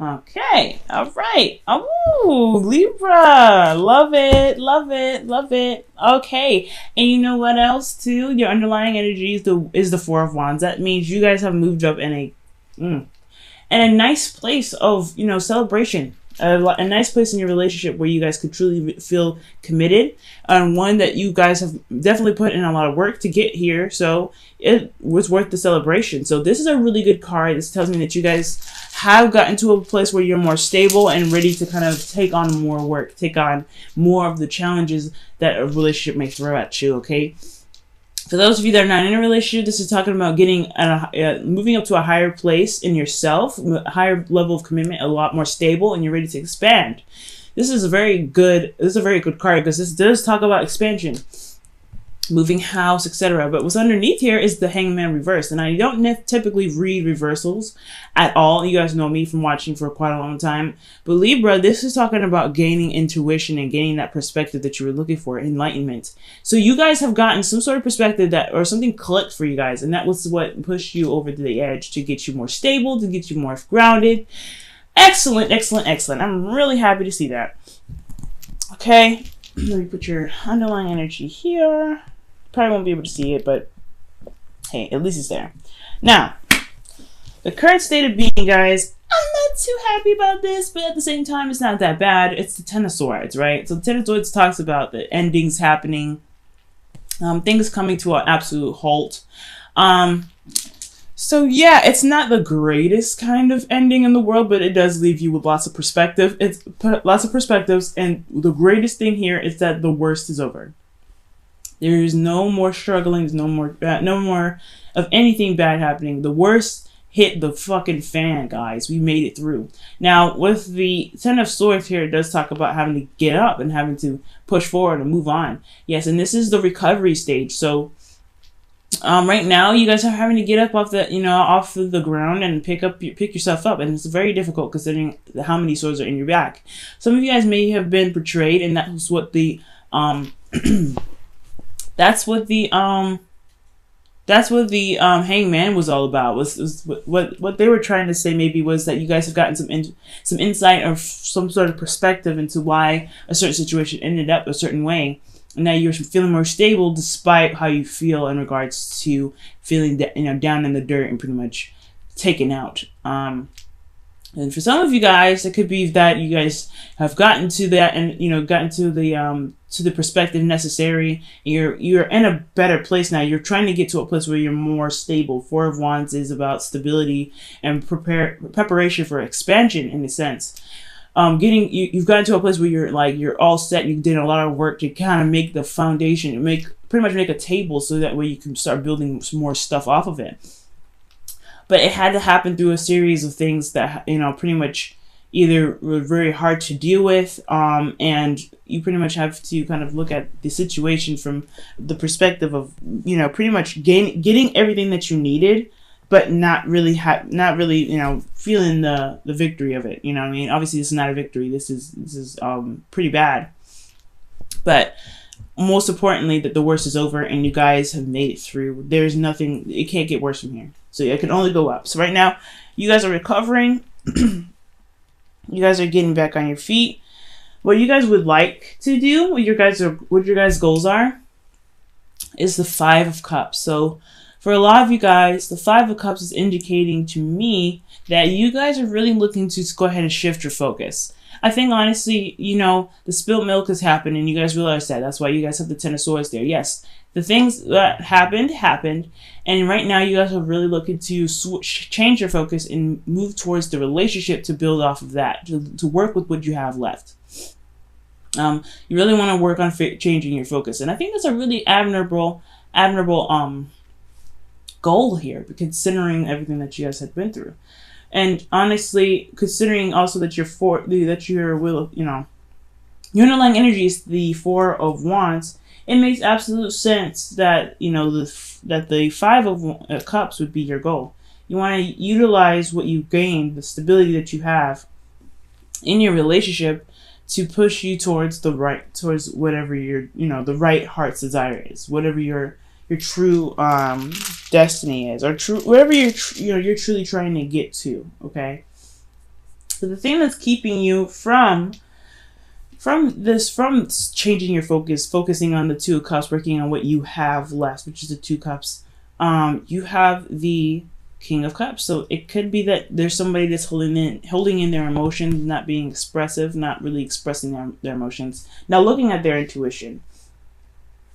Okay, all right. Oh, Libra. Love it, love it, love it. Okay, and you know what else too? Your underlying energy is the Four of Wands. That means you guys have moved up in a nice place of celebration. A nice place in your relationship where you guys could truly feel committed, and one that you guys have definitely put in a lot of work to get here, so it was worth the celebration. So this is a really good card. This tells me that you guys have gotten to a place where you're more stable and ready to kind of take on more work, take on more of the challenges that a relationship may throw at you. Okay, for those of you that are not in a relationship, this is talking about getting moving up to a higher place in yourself, a higher level of commitment, a lot more stable, and you're ready to expand. This is a very good card because this does talk about expansion, moving house, etc. But what's underneath here is the Hangman reverse, and I don't typically read reversals at all. You guys know me from watching for quite a long time. But Libra, this is talking about gaining intuition and gaining that perspective that you were looking for, enlightenment. So you guys have gotten some sort of perspective or something clicked for you guys, and that was what pushed you over to the edge to get you more stable, to get you more grounded. Excellent, excellent, excellent. I'm really happy to see that. Okay, let me put your underlying energy here. Probably won't be able to see it, but hey, at least it's there. Now, the current state of being, guys, I'm not too happy about this, but at the same time, it's not that bad. It's the Ten of Swords, right? So the Ten of Swords talks about the endings happening, things coming to an absolute halt. So yeah, it's not the greatest kind of ending in the world, but it does leave you with lots of perspective. It's lots of perspectives, and the greatest thing here is that the worst is over. There is no more struggling. There's no more of anything bad happening. The worst hit the fucking fan, guys. We made it through. Now, with the Ten of Swords here, it does talk about having to get up and having to push forward and move on. Yes, and this is the recovery stage. So, right now, you guys are having to get up off the ground and pick yourself up, and it's very difficult considering how many swords are in your back. Some of you guys may have been betrayed, and that's what the That's what the Hangman was all about. Was what they were trying to say maybe was that you guys have gotten some insight or some sort of perspective into why a certain situation ended up a certain way, and now you're feeling more stable despite how you feel in regards to feeling down in the dirt and pretty much taken out. And for some of you guys, it could be that you guys have gotten to that and gotten to the perspective necessary. You're in a better place now. You're trying to get to a place where you're more stable. Four of Wands is about stability and preparation for expansion in a sense. You've gotten to a place where you're all set. You did a lot of work to kind of make the foundation, pretty much make a table so that way you can start building some more stuff off of it. But it had to happen through a series of things that, pretty much either were very hard to deal with, and you pretty much have to kind of look at the situation from the perspective of, pretty much getting everything that you needed, but not really feeling the victory of it. You know what I mean? Obviously, this is not a victory. This is pretty bad. But most importantly, that the worst is over and you guys have made it through. There's nothing, it can't get worse from here. So it can only go up. So right now, you guys are recovering. You guys are getting back on your feet. What you guys would like to do, what your guys' goals are, is the Five of Cups. So for a lot of you guys, the Five of Cups is indicating to me that you guys are really looking to go ahead and shift your focus. I think honestly, the spilled milk has happened and you guys realize that. That's why you guys have the Ten of Swords there. Yes, the things that happened. And right now you guys are really looking to change your focus and move towards the relationship to build off of that, to work with what you have left. You really want to work on changing your focus. And I think that's a really admirable goal here, considering everything that you guys had been through. And honestly, considering also that your underlying energy is the Four of Wands, it makes absolute sense that that the Five of Cups would be your goal. You want to utilize what you gained, the stability that you have in your relationship, to push you towards whatever the right heart's desire is, whatever your true destiny is, or whatever you're truly trying to get to. Okay, So the thing that's keeping you from changing your focus, focusing on the Two of Cups, working on what you have left, which is the Two Cups, you have the King of Cups. So it could be that there's somebody that's holding in their emotions, not being expressive, not really expressing their emotions. Now looking at their intuition,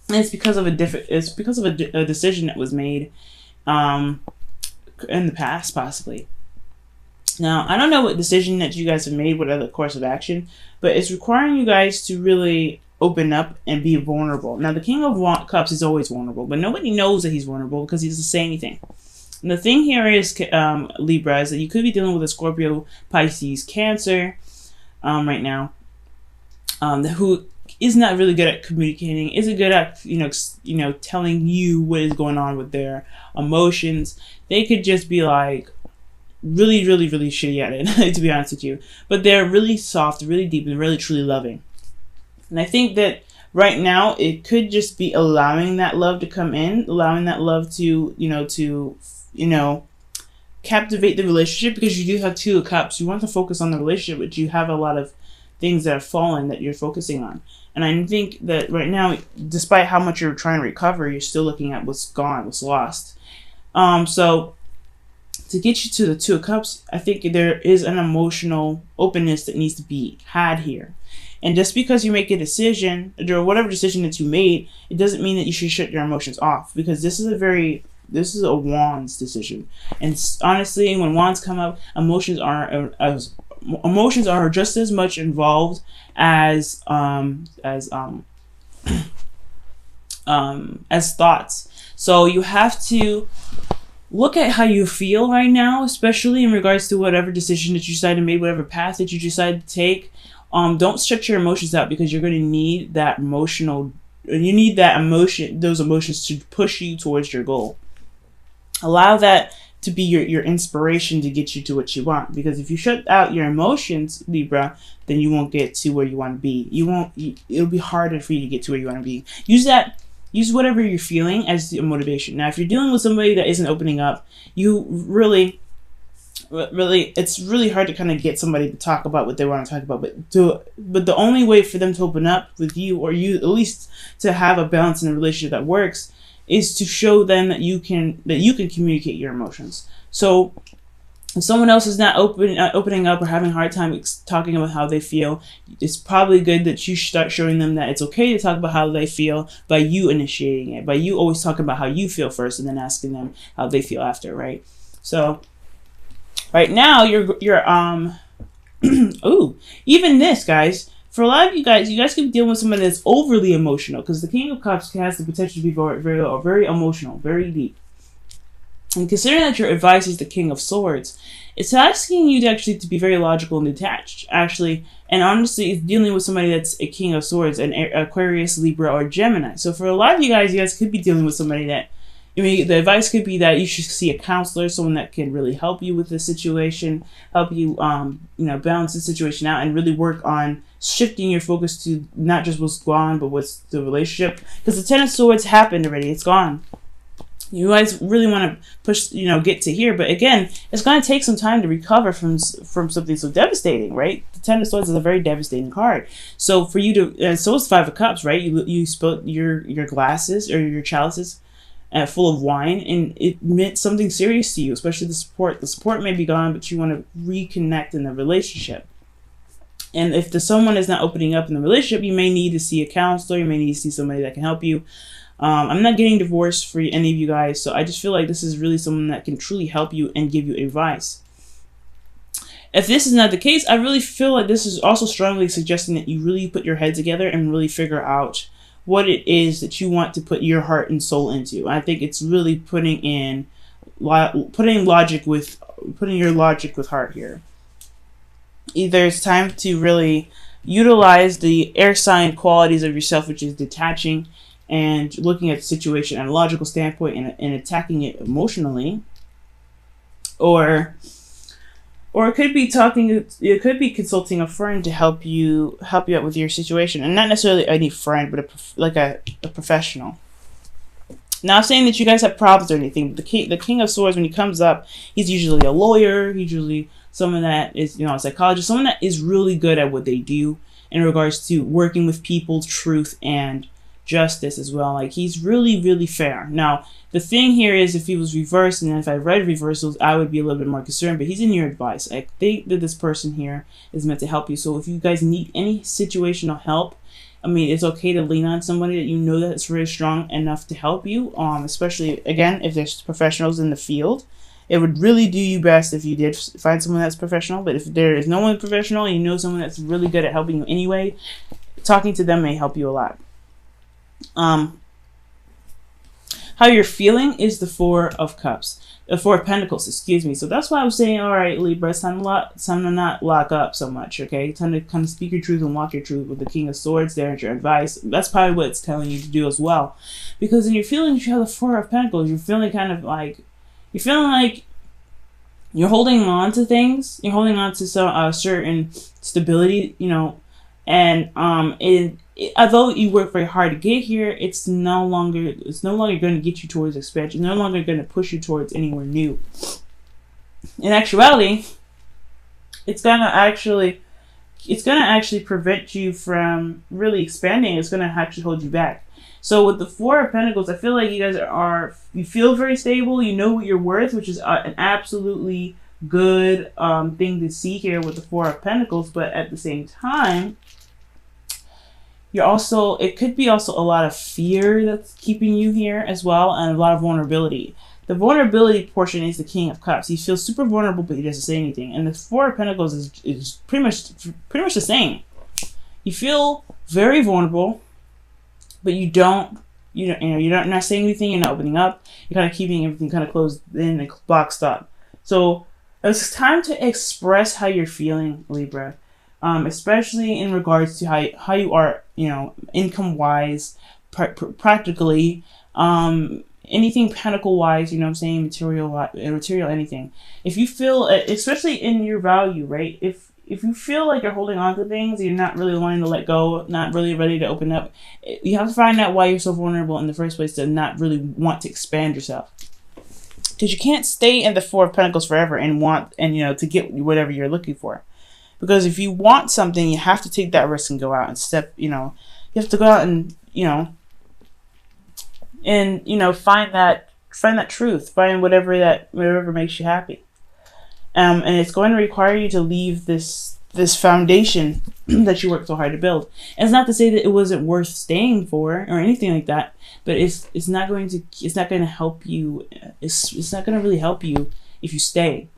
and it's because of a decision that was made in the past, possibly. Now, I don't know what decision that you guys have made, what other course of action, but it's requiring you guys to really open up and be vulnerable. Now, the King of Cups is always vulnerable, but nobody knows that he's vulnerable because he doesn't say anything. And the thing here is, Libra, is that you could be dealing with a Scorpio, Pisces, Cancer right now, who is not really good at communicating, isn't good at, telling you what is going on with their emotions. They could just be like, really, really, really shitty at it, to be honest with you. But they're really soft, really deep, and really, truly loving. And I think that right now, it could just be allowing that love to come in, allowing that love to, captivate the relationship, because you do have Two of Cups. You want to focus on the relationship, but you have a lot of things that have fallen that you're focusing on. And I think that right now, despite how much you're trying to recover, you're still looking at what's gone, what's lost. So to get you to the Two of Cups, I think there is an emotional openness that needs to be had here. And just because you make a decision, or whatever decision that you made, it doesn't mean that you should shut your emotions off, because this is a Wands decision. And honestly, when Wands come up, emotions are just as much involved as thoughts. So you have to look at how you feel right now, especially in regards to whatever decision that you decide to make, whatever path that you decide to take. Don't shut your emotions out, because you're going to need that those emotions to push you towards your goal. Allow that to be your inspiration to get you to what you want. Because if you shut out your emotions, Libra, then you won't get to where you want to be. It'll be harder for you to get to where you want to be. Use whatever you're feeling as a motivation. Now, if you're dealing with somebody that isn't opening up, it's really hard to kind of get somebody to talk about what they want to talk about. But the only way for them to open up with you, or you at least to have a balance in a relationship that works, is to show them that you can communicate your emotions. So if someone else is not opening up or having a hard time talking about how they feel, it's probably good that you start showing them that it's okay to talk about how they feel by you initiating it, by you always talking about how you feel first and then asking them how they feel after, right? So right now, you're ooh, even this, guys, for a lot of you guys could be dealing with somebody that's overly emotional, because the King of Cups has the potential to be very, very, very emotional, very deep. And considering that your advice is the King of Swords, it's asking you to be very logical and detached, actually. And honestly, it's dealing with somebody that's a King of Swords, an Aquarius, Libra, or Gemini. So for a lot of you guys could be dealing with somebody that, the advice could be that you should see a counselor, someone that can really help you with the situation, help you, balance the situation out, and really work on shifting your focus to not just what's gone, but what's the relationship. Because the Ten of Swords happened already; it's gone. You guys really want to push, get to here, but again, it's going to take some time to recover from something so devastating, right? The Ten of Swords is a very devastating card. So for you to, so is Five of Cups, right? You spilled your glasses or your chalices full of wine, and it meant something serious to you, especially the support. The support may be gone, but you want to reconnect in the relationship. And if someone is not opening up in the relationship, you may need to see a counselor. You may need to see somebody that can help you. I'm not getting divorced for any of you guys, so I just feel like this is really someone that can truly help you and give you advice. If this is not the case, I really feel like this is also strongly suggesting that you really put your head together and really figure out what it is that you want to put your heart and soul into. I think it's really putting your logic with heart here. Either it's time to really utilize the air sign qualities of yourself, which is detaching and looking at the situation at a logical standpoint and attacking it emotionally, or it could be consulting a friend to help you out with your situation, and not necessarily any friend, but a professional. Not saying that you guys have problems or anything, but the King of Swords, when he comes up, he's usually a lawyer. He's usually someone that is, a psychologist, someone that is really good at what they do in regards to working with people, truth, and justice as well. Like, he's really, really fair. Now, the thing here is, if he was reversed, and if I read reversals, I would be a little bit more concerned, but he's in your advice. I think that this person here is meant to help you. So if you guys need any situational help, I mean, it's okay to lean on somebody that you know that's very strong enough to help you, especially, again, if there's professionals in the field. It would really do you best if you did find someone that's professional, but if there is no one professional and you know someone that's really good at helping you anyway, talking to them may help you a lot. How you're feeling is the Four of Cups. The Four of Pentacles, excuse me. So that's why I was saying, all right, Libra, it's time to not lock up so much, okay? Time to kind of speak your truth and walk your truth with the King of Swords there at your advice. That's probably what it's telling you to do as well. Because in your feelings, you have the Four of Pentacles. You're feeling kind of like, you're feeling like you're holding on to things. You're holding on to some certain stability, and although you work very hard to get here, it's no longer going to get you towards expansion. It's no longer going to push you towards anywhere new. In actuality, it's gonna actually prevent you from really expanding. It's gonna actually hold you back. So with the Four of Pentacles, I feel like you guys you feel very stable. You know what you're worth, which is an absolutely good thing to see here with the Four of Pentacles. But at the same time, it could be also a lot of fear that's keeping you here as well, and a lot of vulnerability. The vulnerability portion is the King of Cups. He feels super vulnerable, but he doesn't say anything. And the Four of Pentacles is pretty much the same. You feel very vulnerable, but you're not saying anything. You're not opening up. You're kind of keeping everything kind of closed in and boxed up. So it's time to express how you're feeling, Libra. Especially in regards to how you are, income-wise, practically, anything pentacle-wise, material anything. If you feel, especially in your value, right? If you feel like you're holding on to things, you're not really wanting to let go, not really ready to open up, you have to find out why you're so vulnerable in the first place to not really want to expand yourself. Because you can't stay in the Four of Pentacles forever and to get whatever you're looking for. Because if you want something, you have to take that risk and go out and you have to go out and, find that truth, find whatever makes you happy. And it's going to require you to leave this foundation that you worked so hard to build. And it's not to say that it wasn't worth staying for or anything like that, but it's not going to help you. It's not going to really help you if you stay.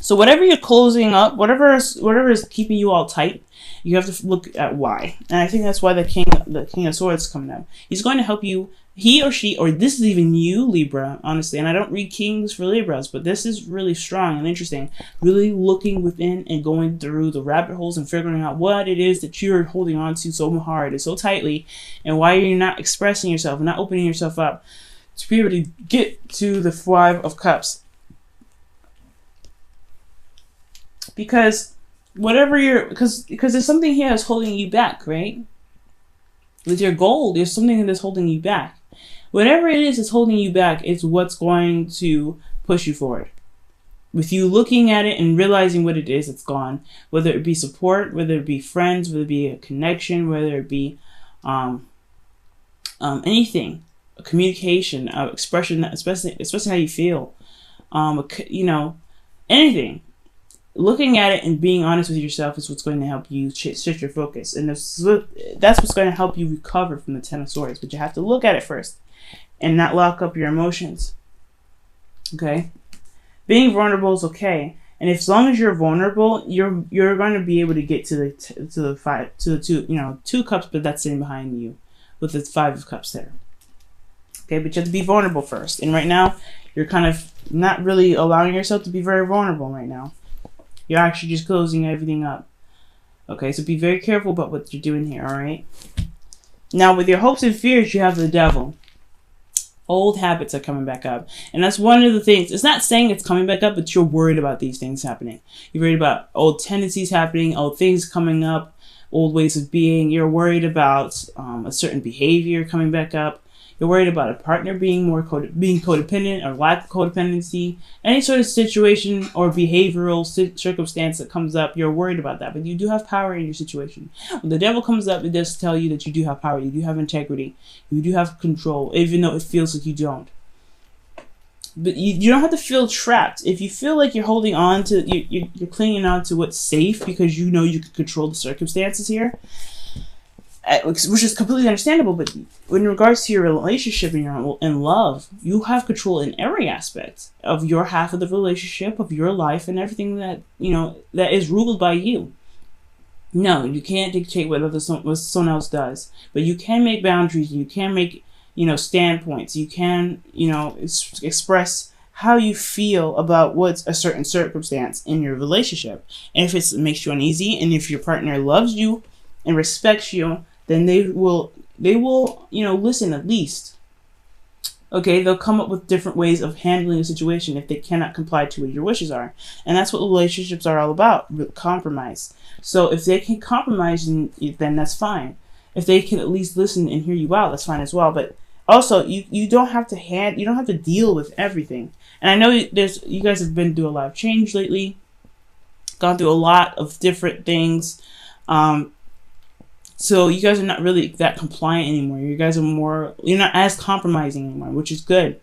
So whatever you're closing up, whatever is keeping you all tight, you have to look at why. And I think that's why the King of Swords is coming up. He's going to help you, he or she, or this is even you, Libra, honestly. And I don't read Kings for Libras, but this is really strong and interesting. Really looking within and going through the rabbit holes and figuring out what it is that you're holding on to so hard and so tightly, and why you're not expressing yourself, not opening yourself up to be able to get to the Five of Cups. Because because there's something here that's holding you back, right? With your goal, there's something that's holding you back. Whatever it is that's holding you back, it's what's going to push you forward. With you looking at it and realizing what it is that's gone, whether it be support, whether it be friends, whether it be a connection, whether it be anything, a communication, expression, especially how you feel, anything. Looking at it and being honest with yourself is what's going to help you shift your focus. And that's what's going to help you recover from the Ten of Swords. But you have to look at it first and not lock up your emotions. Okay? Being vulnerable is okay. And as long as you're vulnerable, you're going to be able to get to the two cups, but that's sitting behind you with the Five of Cups there. Okay? But you have to be vulnerable first. And right now, you're kind of not really allowing yourself to be very vulnerable right now. You're actually just closing everything up. Okay, so be very careful about what you're doing here, alright? Now, with your hopes and fears, you have the Devil. Old habits are coming back up. And that's one of the things. It's not saying it's coming back up, but you're worried about these things happening. You're worried about old tendencies happening, old things coming up, old ways of being. You're worried about a certain behavior coming back up. You're worried about a partner being being codependent or lack of codependency. Any sort of situation or behavioral circumstance that comes up, you're worried about that. But you do have power in your situation. When the devil comes up, it does tell you that you do have power. You do have integrity. You do have control, even though it feels like you don't. But you don't have to feel trapped. If you feel like you're holding on to, you're clinging on to what's safe because you know you can control the circumstances here, which is completely understandable. But in regards to your relationship and in love, you have control in every aspect of your half of the relationship, of your life, and everything that that is ruled by you. No, you can't dictate what someone else does, but you can make boundaries. You can make standpoints. You can, express how you feel about what's a certain circumstance in your relationship. And if it makes you uneasy, and if your partner loves you and respects you, then they will, listen at least. Okay, they'll come up with different ways of handling a situation if they cannot comply to what your wishes are. And that's what relationships are all about, compromise. So if they can compromise, then that's fine. If they can at least listen and hear you out, that's fine as well. But also, you don't have to deal with everything. And I know you guys have been through a lot of change lately, gone through a lot of different things. So you guys are not really that compliant anymore. You guys are you're not as compromising anymore, which is good.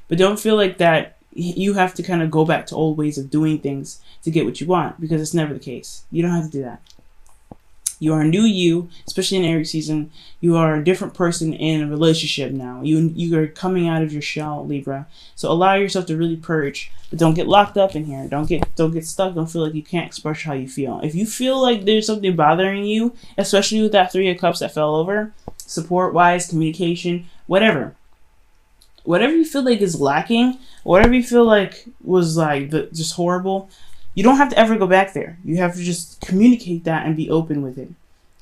But don't feel like that you have to kind of go back to old ways of doing things to get what you want, because it's never the case. You don't have to do that. You are a new you, especially in Aries season. You are a different person in a relationship now. You are coming out of your shell, Libra. So allow yourself to really purge, but don't get locked up in here. Don't get stuck. Don't feel like you can't express how you feel. If you feel like there's something bothering you, especially with that 3 of Cups that fell over, support-wise, communication, whatever you feel like is lacking, whatever you feel like was just horrible, you don't have to ever go back there. You have to just communicate that and be open with it.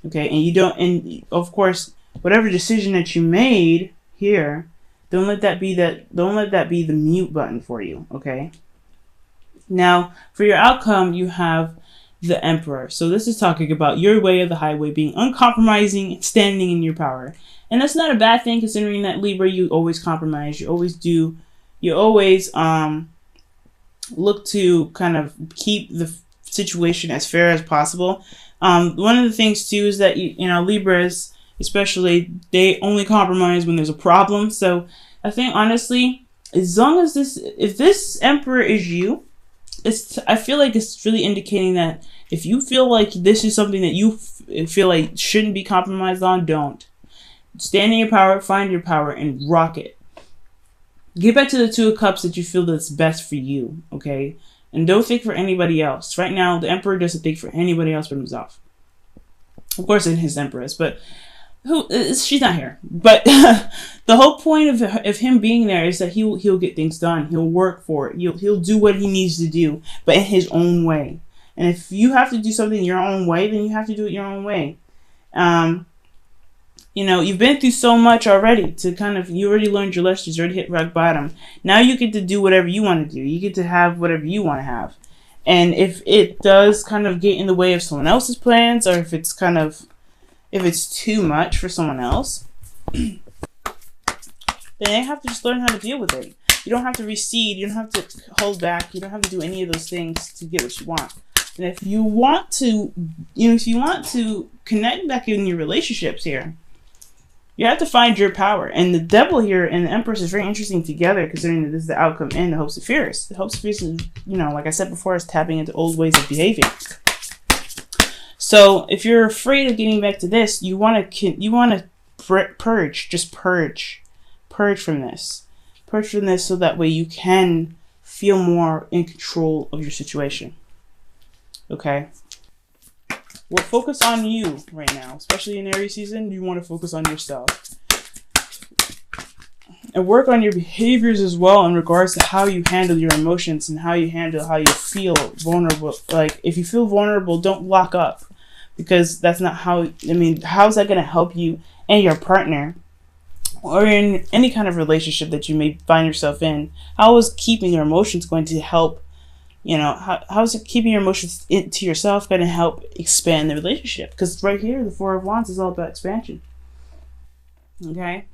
Okay? And of course, whatever decision that you made here, don't let that be the mute button for you, okay? Now, for your outcome, you have the Emperor. So this is talking about your way of the highway, being uncompromising, standing in your power. And that's not a bad thing, considering that Libra, you always compromise, you always look to kind of keep the situation as fair as possible. One of the things too is that Libras, especially, they only compromise when there's a problem. So I think honestly, as long as if this Emperor is you, I feel like it's really indicating that if you feel like this is something that you feel like shouldn't be compromised on, don't. Stand in your power, find your power, and rock it. Get back to the 2 of Cups that you feel that's best for you, okay? And don't think for anybody else. Right now, the Emperor doesn't think for anybody else but himself. Of course, in his Empress, but she's not here. But the whole point of him being there is that he'll get things done. He'll work for it. He'll do what he needs to do, but in his own way. And if you have to do something your own way, then you have to do it your own way. You've been through so much already you already learned your lessons, you already hit rock bottom. Now you get to do whatever you want to do. You get to have whatever you want to have. And if it does kind of get in the way of someone else's plans, or if it's too much for someone else, then they have to just learn how to deal with it. You don't have to recede. You don't have to hold back. You don't have to do any of those things to get what you want. And if you want to, connect back in your relationships here, you have to find your power. And the Devil here and the Empress is very interesting together, considering that this is the outcome in the Hopes of Fears. The Hopes of Fears is, like I said before, is tapping into old ways of behaving. So if you're afraid of getting back to this, you want to purge. Just purge from this. Purge from this so that way you can feel more in control of your situation. Okay? Well, focus on you right now, especially in Aries season. You want to focus on yourself. And work on your behaviors as well in regards to how you handle your emotions and how you feel vulnerable. Like, if you feel vulnerable, don't lock up. Because that's not how's that going to help you and your partner? Or in any kind of relationship that you may find yourself in? How is keeping your emotions going to help? How is it keeping your emotions to yourself going to help expand the relationship? Because right here, the 4 of Wands is all about expansion. Okay?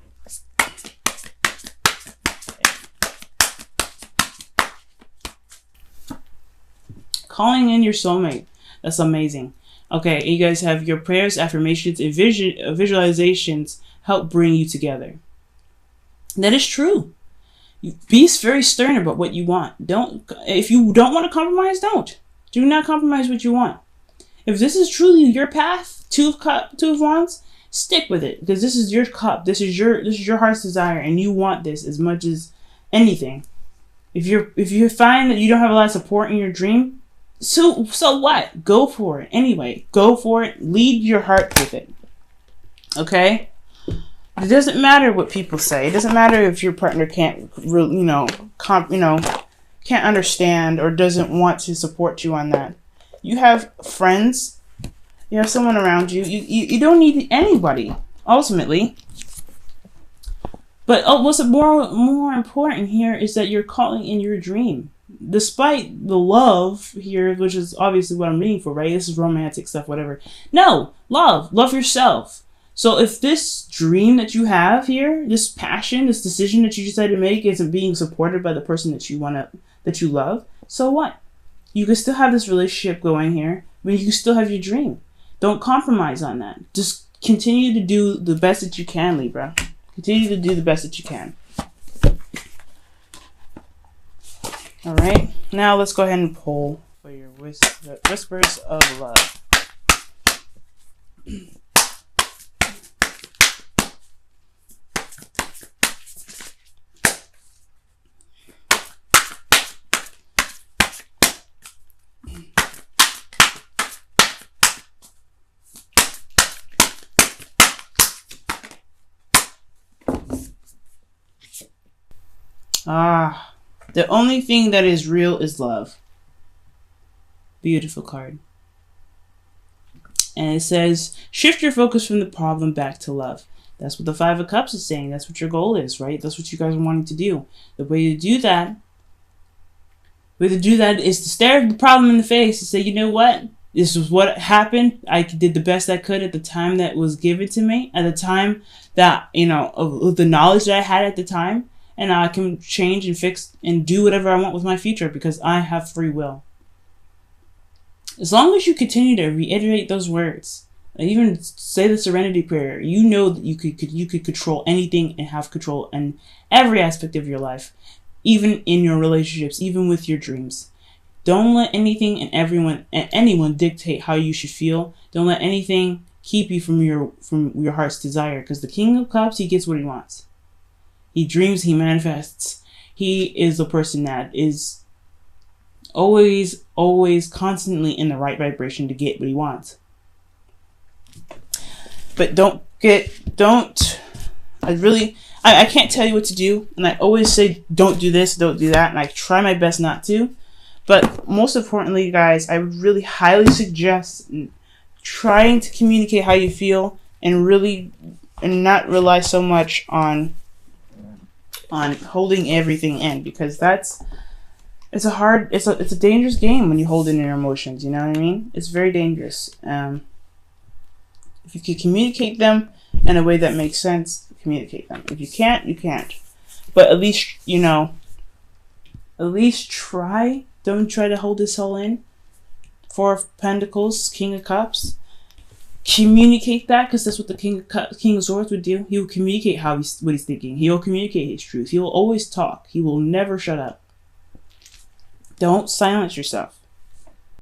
calling in your soulmate. That's amazing. Okay, you guys have your prayers, affirmations, and visualizations help bring you together. That is true. Be very stern about what you want. If you don't want to compromise, don't. Do not compromise what you want. If this is truly your path, Two of Wands, stick with it, because this is your cup. This is your heart's desire, and you want this as much as anything. If you find that you don't have a lot of support in your dream, so what? Go for it anyway. Go for it. Lead your heart with it. Okay? It doesn't matter what people say. It doesn't matter if your partner can't can't understand or doesn't want to support you on that. You have friends. You have someone around you. You don't need anybody ultimately. But what's more important here is that you're calling in your dream. Despite the love here, which is obviously what I'm reading for, right? This is romantic stuff, whatever. No, love yourself. So if this dream that you have here, this passion, this decision that you decided to make isn't being supported by the person that you love, so what? You can still have this relationship going here, but you can still have your dream. Don't compromise on that. Just continue to do the best that you can, Libra. Continue to do the best that you can. All right. Now let's go ahead and pull for your whispers of love. The only thing that is real is love. Beautiful card. And it says, shift your focus from the problem back to love. That's what the Five of Cups is saying. That's what your goal is, right? That's what you guys are wanting to do. The way to do that is to stare the problem in the face and say, you know what? This is what happened. I did the best I could at the time that was given to me, at the time that, of the knowledge that I had at the time. And I can change and fix and do whatever I want with my future because I have free will. As long as you continue to reiterate those words, and even say the Serenity Prayer, you know that you could control anything and have control in every aspect of your life, even in your relationships, even with your dreams. Don't let anything and anyone dictate how you should feel. Don't let anything keep you from your heart's desire, because the King of Cups, he gets what he wants. He dreams, he manifests. He is a person that is always constantly in the right vibration to get what he wants. But I can't tell you what to do. And I always say, don't do this, don't do that. And I try my best not to. But most importantly, guys, I would really highly suggest trying to communicate how you feel and not rely so much on holding everything in, because it's a dangerous game when you hold in your emotions. You know what I mean? It's very dangerous. If you can communicate them in a way that makes sense, communicate them. If you can't, you can't. But at least try. Don't try to hold this all in. Four of Pentacles, King of Cups. Communicate that, because that's what the King of Swords would do. He will communicate what he's thinking. He will communicate his truth. He will always talk. He will never shut up. Don't silence yourself.